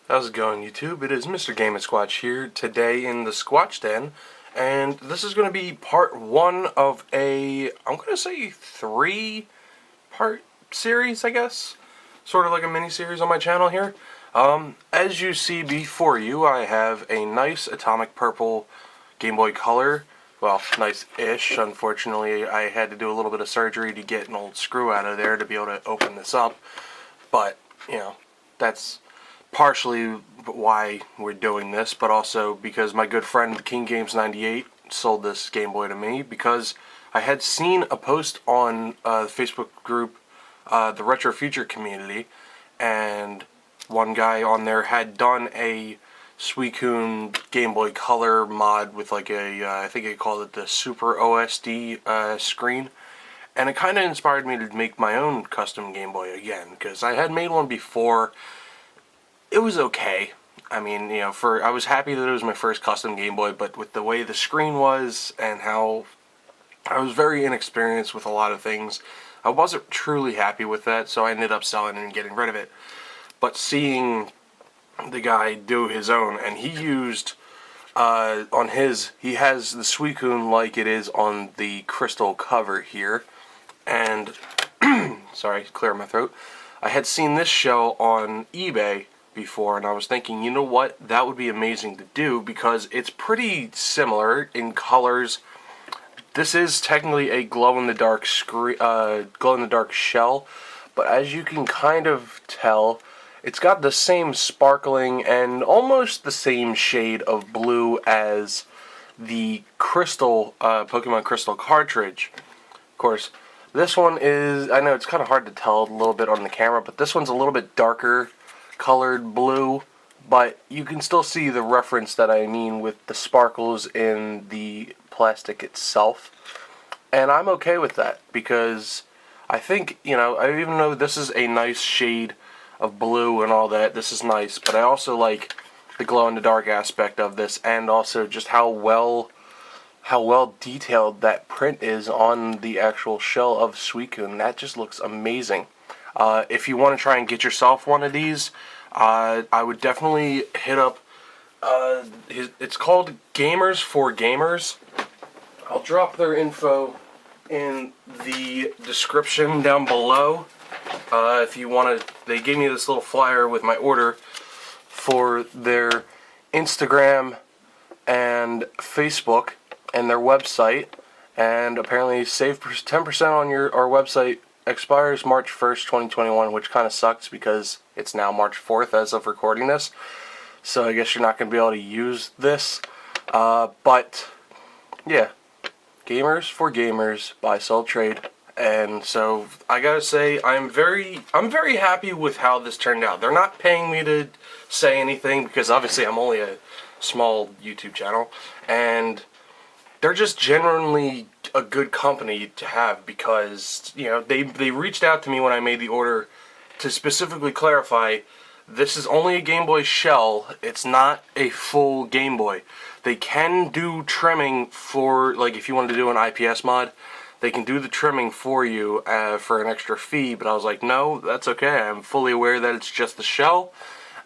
How's it going, YouTube? It is Mr. Game & Squatch here today in the Squatch Den, and this is going to be part one of I'm going to say 3-part series, I guess. Sort of like a mini-series on my channel here. As you see before you, I have a nice atomic purple Game Boy Color. Well, nice-ish. Unfortunately, I had to do a little bit of surgery to get an old screw out of there to be able to open this up. But, you know, that's partially why we're doing this, but also because my good friend King Games 98 sold this Game Boy to me because I had seen a post on the Facebook group, the Retro Future community, and one guy on there had done a Suicune Game Boy Color mod with like I think he called it the Super OSD screen. And it kind of inspired me to make my own custom Game Boy again, because I had made one before. It was okay. I mean, you know, I was happy that it was my first custom Game Boy, but with the way the screen was and how I was very inexperienced with a lot of things, I wasn't truly happy with that, so I ended up selling it and getting rid of it. But seeing the guy do his own, and he used, he has the Suicune like it is on the crystal cover here, and, sorry, clear my throat, I had seen this shell on eBay before, and I was thinking, you know what, that would be amazing to do because it's pretty similar in colors. This is technically a glow-in-the-dark shell, but as you can kind of tell, it's got the same sparkling and almost the same shade of blue as the Crystal Pokemon Crystal cartridge. Of course, this one is, I know it's kind of hard to tell a little bit on the camera, but this one's a little bit darker colored blue, but you can still see the reference that I mean with the sparkles in the plastic itself. And I'm okay with that because I think, you know, even though this is a nice shade of blue and all that, this is nice, but I also like the glow-in-the-dark aspect of this, and also just how well detailed that print is on the actual shell of Suicune. That just looks amazing. If you want to try and get yourself one of these, I would definitely hit up, it's called Gamers for Gamers. I'll drop their info in the description down below. If you want to, they gave me this little flyer with my order for their Instagram and Facebook and their website, and apparently save 10% on our website. Expires March 1st, 2021, which kind of sucks because it's now March 4th as of recording this. So I guess you're not going to be able to use this. But, yeah. Gamers for Gamers, buy, sell, trade. And so, I gotta say, I'm very happy with how this turned out. They're not paying me to say anything because obviously I'm only a small YouTube channel. And they're just genuinely a good company to have because, you know, they reached out to me when I made the order to specifically clarify this is only a Game Boy shell, it's not a full Game Boy. They can do trimming for, like, if you wanted to do an IPS mod, they can do the trimming for you for an extra fee, but I was like, no, that's okay. I'm fully aware that it's just the shell,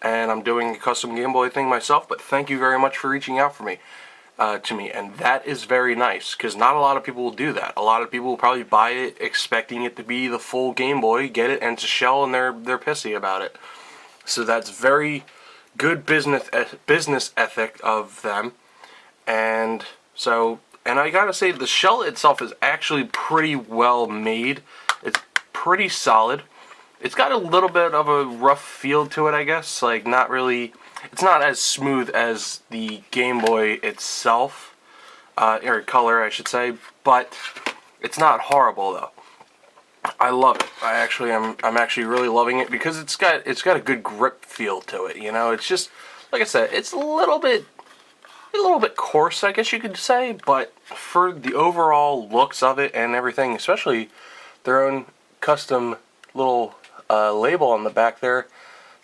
and I'm doing a custom Game Boy thing myself, but thank you very much for reaching out to me, and that is very nice, because not a lot of people will do that. A lot of people will probably buy it expecting it to be the full Game Boy, get it, and it's a shell, and they're pissy about it. So that's very good business ethic of them, and so, and I gotta say, the shell itself is actually pretty well made. It's pretty solid. It's got a little bit of a rough feel to it, I guess. Like, not really, it's not as smooth as the Game Boy itself, or Color, I should say, but it's not horrible, though. I love it. I'm actually really loving it because it's got a good grip feel to it, you know? It's just, like I said, it's a little bit coarse, I guess you could say, but for the overall looks of it and everything, especially their own custom little label on the back there,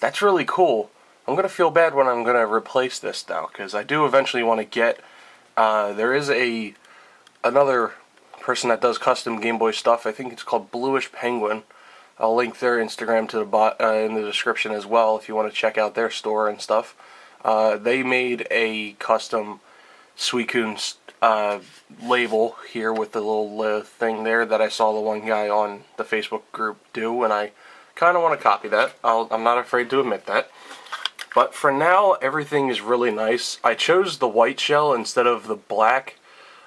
that's really cool. I'm going to feel bad when I'm going to replace this, though, because I do eventually want to get, there is another person that does custom Game Boy stuff. I think it's called Bluish Penguin. I'll link their Instagram to the in the description as well if you want to check out their store and stuff. They made a custom Suicune label here with the little thing there that I saw the one guy on the Facebook group do, and I kind of want to copy that. I'm not afraid to admit that. But for now, everything is really nice. I chose the white shell instead of the black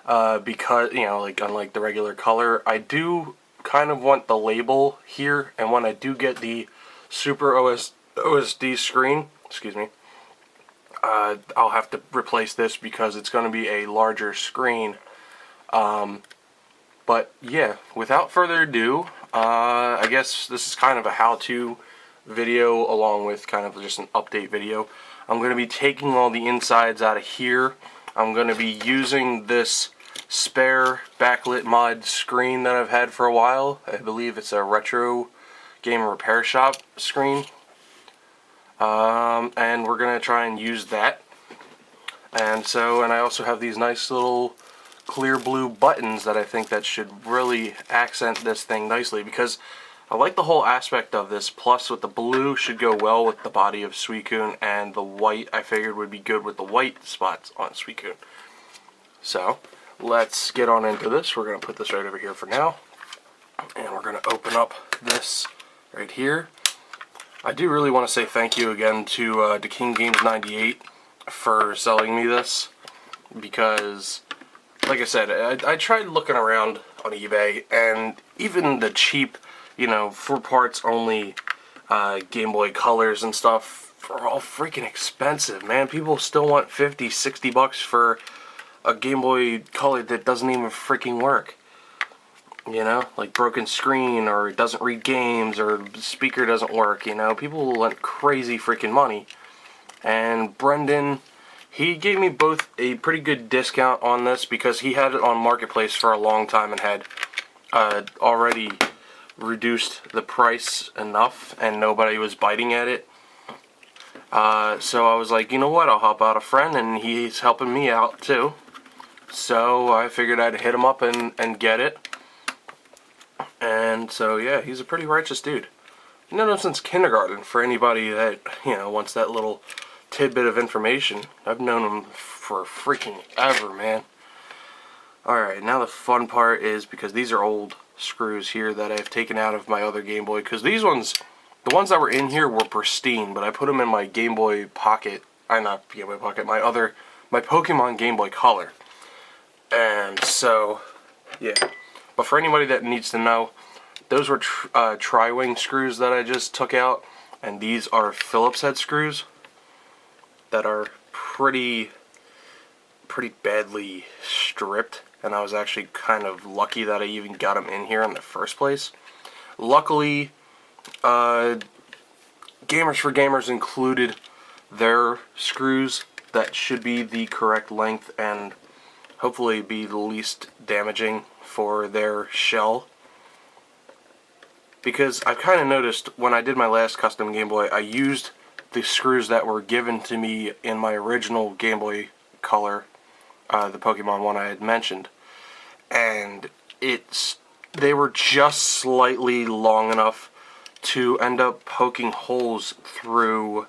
because, you know, like unlike the regular color, I do kind of want the label here, and when I do get the Super OSD screen, excuse me, I'll have to replace this because it's going to be a larger screen. But yeah, without further ado, I guess this is kind of a how-to video along with kind of just an update video. I'm going to be taking all the insides out of here. I'm going to be using this spare backlit mod screen that I've had for a while. I believe it's a Retro Game Repair Shop screen. And we're going to try and use that. And I also have these nice little clear blue buttons that I think that should really accent this thing nicely, because I like the whole aspect of this, plus with the blue should go well with the body of Suicune, and the white I figured would be good with the white spots on Suicune. So, let's get on into this. We're going to put this right over here for now, and we're going to open up this right here. I do really want to say thank you again to King Games 98 for selling me this, because like I said, I tried looking around on eBay, and even the cheap, you know, for parts only Game Boy Colors and stuff are all freaking expensive, man. People still want 50, 60 bucks for a Game Boy Color that doesn't even freaking work. You know, like broken screen, or it doesn't read games, or the speaker doesn't work, you know. People want crazy freaking money. And Brendan, he gave me both a pretty good discount on this because he had it on Marketplace for a long time and had already reduced the price enough and nobody was biting at it. So I was like, you know what, I'll help out a friend, and he's helping me out too. So I figured I'd hit him up and get it. And so yeah, he's a pretty righteous dude. I've known him since kindergarten, for anybody that, you know, wants that little tidbit of information. I've known him for freaking ever, man. Alright, now the fun part is, because these are old screws here that I've taken out of my other Game Boy, because these ones, the ones that were in here were pristine, but I put them in my Game Boy Pocket, not Game Boy Pocket, my Pokemon Game Boy Color. And so, yeah. But for anybody that needs to know, those were tri-wing screws that I just took out, and these are Phillips head screws that are pretty badly stripped, and I was actually kind of lucky that I even got them in here in the first place. Luckily, Gamers for Gamers included their screws that should be the correct length and hopefully be the least damaging for their shell. Because I've kind of noticed when I did my last custom Game Boy, I used the screws that were given to me in my original Game Boy Color, the Pokemon one I had mentioned, and they were just slightly long enough to end up poking holes through,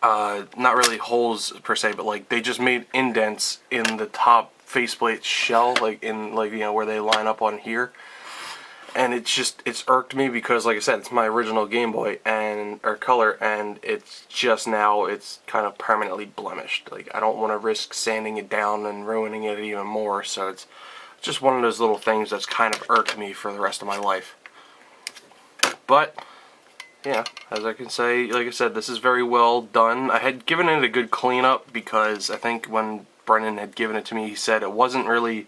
not really holes per se, but like they just made indents in the top faceplate shell, like in, like, you know, where they line up on here. And it's irked me because, like I said, it's my original Game Boy or Color, and it's just now, it's kind of permanently blemished. Like, I don't want to risk sanding it down and ruining it even more, so it's just one of those little things that's kind of irked me for the rest of my life. But, yeah, as I can say, like I said, this is very well done. I had given it a good cleanup because I think when Brennan had given it to me, he said it wasn't really...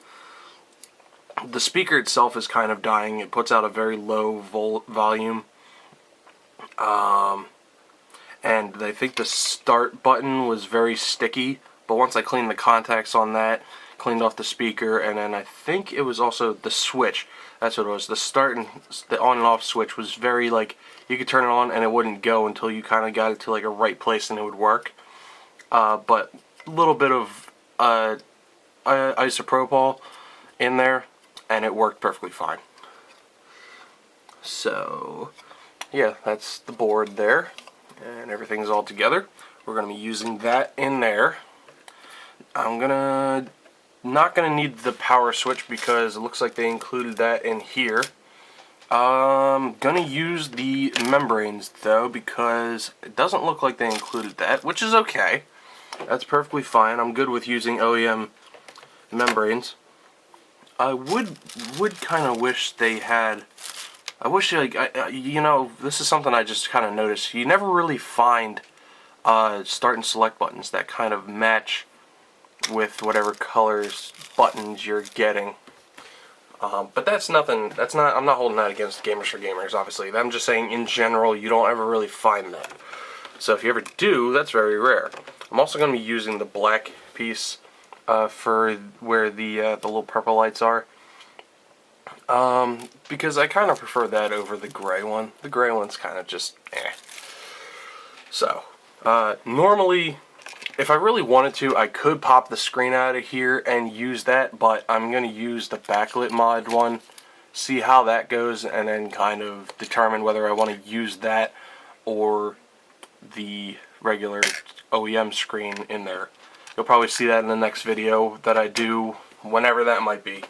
The speaker itself is kind of dying. It puts out a very low volume. And I think the start button was very sticky. But once I cleaned the contacts on that, cleaned off the speaker, and then I think it was also the switch. That's what it was. The start and the on and off switch was very, like, you could turn it on and it wouldn't go until you kind of got it to like a right place and it would work. But a little bit of isopropyl in there, and it worked perfectly fine. So yeah, that's the board there, and everything's all together. We're going to be using that in there. I'm not gonna need the power switch because it looks like they included that in here. I'm gonna use the membranes though because it doesn't look like they included that, which is okay. That's perfectly fine. I'm good with using OEM membranes. I would kind of wish they had. I wish, like, you know, this is something I just kind of noticed. You never really find start and select buttons that kind of match with whatever colors buttons you're getting. But that's nothing. That's not. I'm not holding that against Gamers for Gamers. Obviously, I'm just saying in general you don't ever really find that. So if you ever do, that's very rare. I'm also going to be using the black piece for where the little purple lights are. Because I kind of prefer that over the gray one. The gray one's kind of just eh. So, normally, if I really wanted to, I could pop the screen out of here and use that, but I'm going to use the backlit mod one, see how that goes, and then kind of determine whether I want to use that or the regular OEM screen in there. You'll probably see that in the next video that I do, whenever that might be.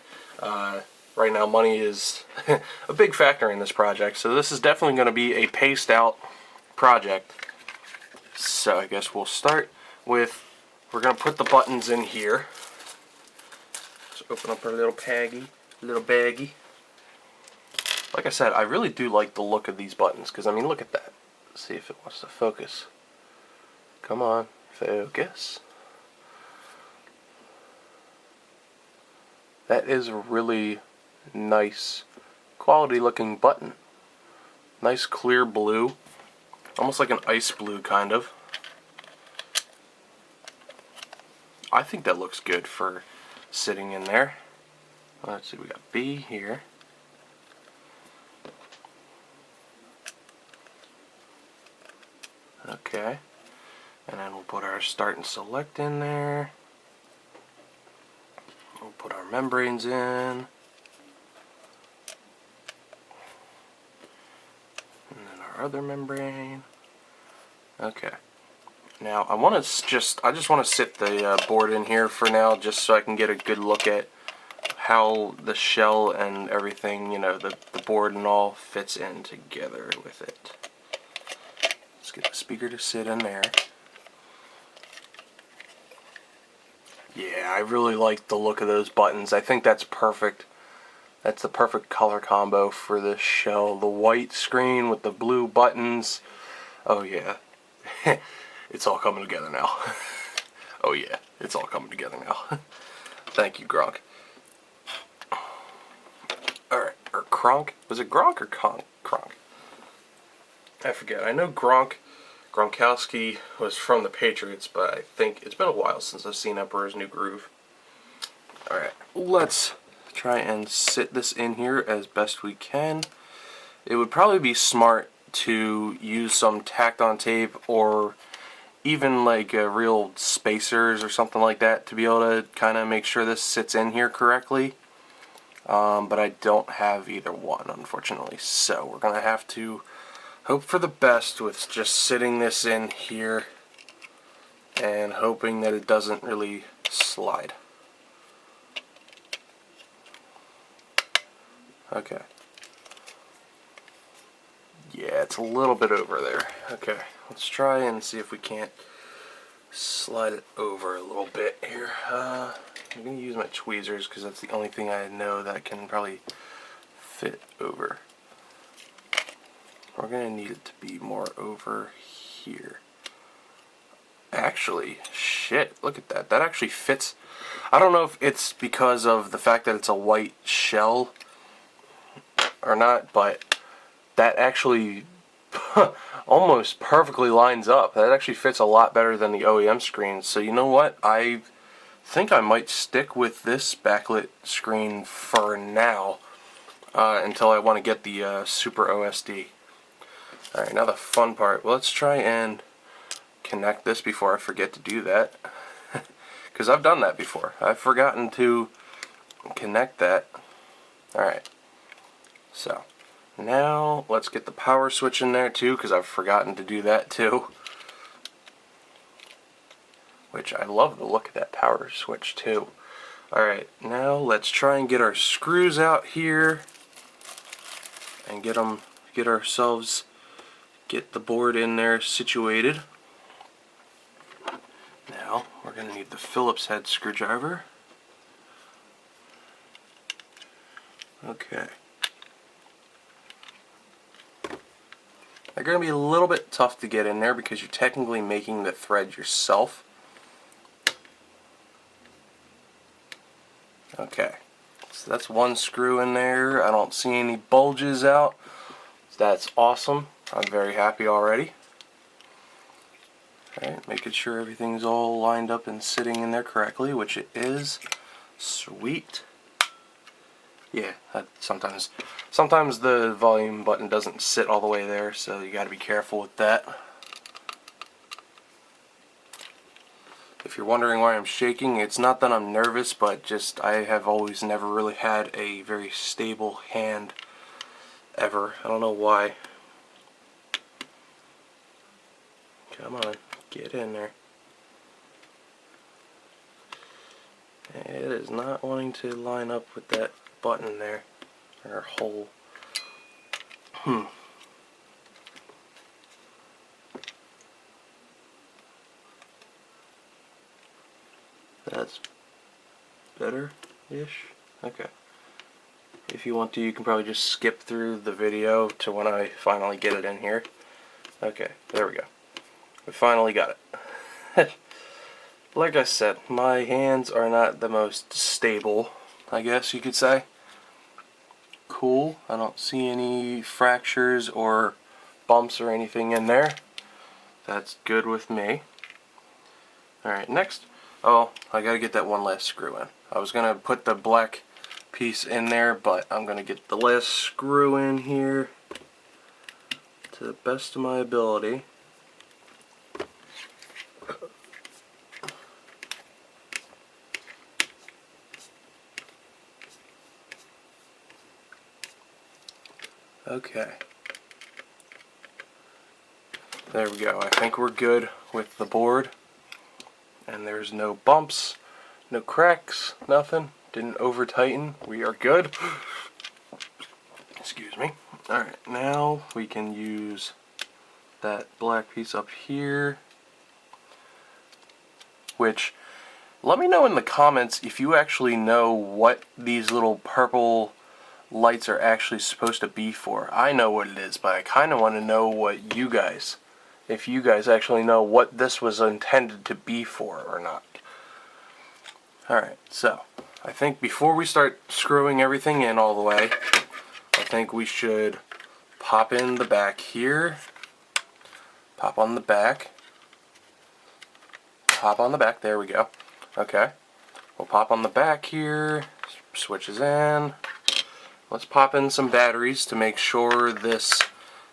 Right now, money is a big factor in this project, so this is definitely going to be a paced out project. So I guess we'll start with, we're going to put the buttons in here. Just open up our little baggie. Like I said, I really do like the look of these buttons, because I mean, look at that. Let's see if it wants to focus. Come on, focus. That is a really nice quality looking button. Nice clear blue, almost like an ice blue kind of. I think that looks good for sitting in there. Let's see, we got B here. Okay, and then we'll put our start and select in there. We'll put our membranes in. Other membrane. Okay. Now I just want to sit the board in here for now, just so I can get a good look at how the shell and everything, you know, the board and all fits in together with it. Let's get the speaker to sit in there. Yeah, I really like the look of those buttons. I think that's perfect. That's the perfect color combo for this shell. The white screen with the blue buttons. Oh yeah. It's all coming together now. Oh yeah, it's all coming together now. Thank you, Gronk. Alright, or Kronk. Was it Gronk or Kronk? I forget. I know Gronkowski was from the Patriots, but I think it's been a while since I've seen Emperor's New Groove. Alright, let's try and sit this in here as best we can. It would probably be smart to use some tacked on tape or even like real spacers or something like that to be able to kind of make sure this sits in here correctly. But I don't have either one, unfortunately, so we're gonna have to hope for the best with just sitting this in here and hoping that it doesn't really slide. Okay. Yeah, it's a little bit over there. Okay, let's try and see if we can't slide it over a little bit here. I'm going to use my tweezers because that's the only thing I know that can probably fit over. We're going to need it to be more over here. Actually, shit, look at that. That actually fits. I don't know if it's because of the fact that it's a white shell or not, but that actually almost perfectly lines up. That actually fits a lot better than the OEM screen. So you know what? I think I might stick with this backlit screen for now until I want to get the Super OSD. Alright, now the fun part. Well, let's try and connect this before I forget to do that. Because I've done that before. I've forgotten to connect that. Alright. So, Now let's get the power switch in there too, because I've forgotten to do that too. Which I love the look of that power switch too. Alright, now let's try and get our screws out here and get the board in there situated. Now we're going to need the Phillips head screwdriver. Okay. They're going to be a little bit tough to get in there because you're technically making the thread yourself. Okay, so that's one screw in there. I don't see any bulges out. That's awesome. I'm very happy already. Alright, making sure everything's all lined up and sitting in there correctly, which it is. Sweet. Yeah, sometimes the volume button doesn't sit all the way there, so you got to be careful with that. If you're wondering why I'm shaking, it's not that I'm nervous, but just I have always never really had a very stable hand ever. I don't know why. Come on, get in there. It is not wanting to line up with that button there, or hole. That's better-ish. Okay. If you want to, you can probably just skip through the video to when I finally get it in here. Okay, there we go. We finally got it. Like I said, my hands are not the most stable, I guess you could say. Cool. I don't see any fractures or bumps or anything in there. That's good with me. Alright, next. Oh, I gotta get that one last screw in. I was gonna put the black piece in there, but I'm gonna get the last screw in here to the best of my ability. Okay. There we go. I think we're good with the board. And there's no bumps, no cracks, nothing. Didn't over tighten. We are good. Excuse me. Alright, now we can use that black piece up here. Which, let me know in the comments if you actually know what these little purple lights are actually supposed to be for. I know what it is, but I kind of want to know what you guys, if you guys actually know what this was intended to be for or not. Alright, so I think before we start screwing everything in all the way, I think we should pop in the back here, pop on the back, pop on the back, there we go. Okay, we'll pop on the back here, switches in. Let's pop in some batteries to make sure this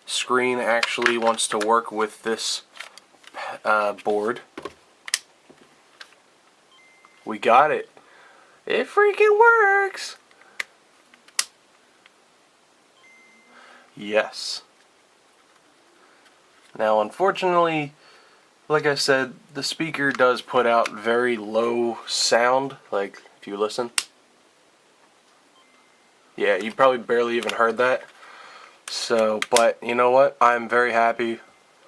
screen actually wants to work with this board. We got it. It freaking works! Yes. Now, unfortunately, like I said, the speaker does put out very low sound, like if you listen. Yeah, you probably barely even heard that. So, but you know what? I'm very happy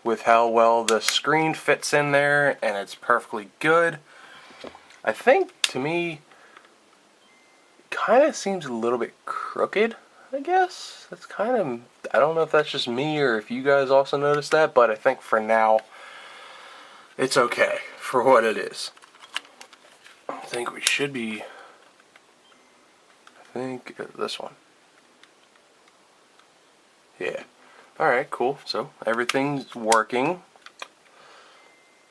with how well the screen fits in there, and it's perfectly good. I think, to me, it kind of seems a little bit crooked, I guess. That's kind of, I don't know if that's just me or if you guys also noticed that, but I think for now, it's okay for what it is. I think we should be, this one. Yeah. Alright, cool. So, everything's working.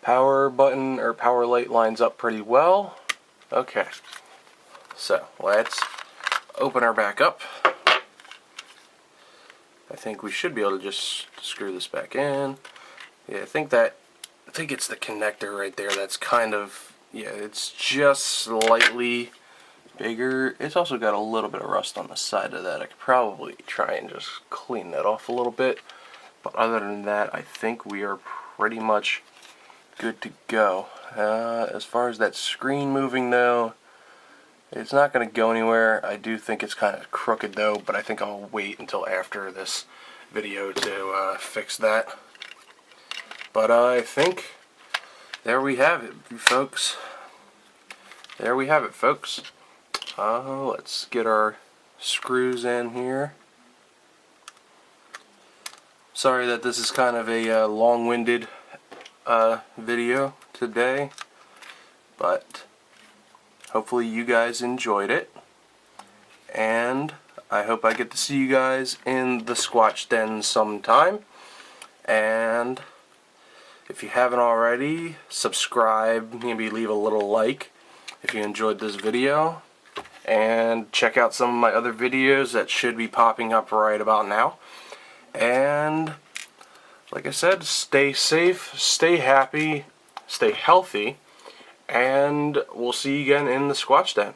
Power button, or power light lines up pretty well. Okay. So, let's open our back up. I think we should be able to just screw this back in. Yeah, I think it's the connector right there that's kind of, yeah, it's just slightly bigger. It's also got a little bit of rust on the side of that. I could probably try and just clean that off a little bit. But other than that, I think we are pretty much good to go. As far as that screen moving though, it's not going to go anywhere. I do think it's kind of crooked though, but I think I'll wait until after this video to fix that. But I think there we have it, folks. There we have it, folks. Let's get our screws in here. Sorry that this is kind of a long-winded video today, but hopefully you guys enjoyed it, and I hope I get to see you guys in the Squatch Den sometime. And if you haven't already, subscribe, maybe leave a little like if you enjoyed this video, and check out some of my other videos that should be popping up right about now. And like I said, stay safe, stay happy, stay healthy, and we'll see you again in the Squatch Den.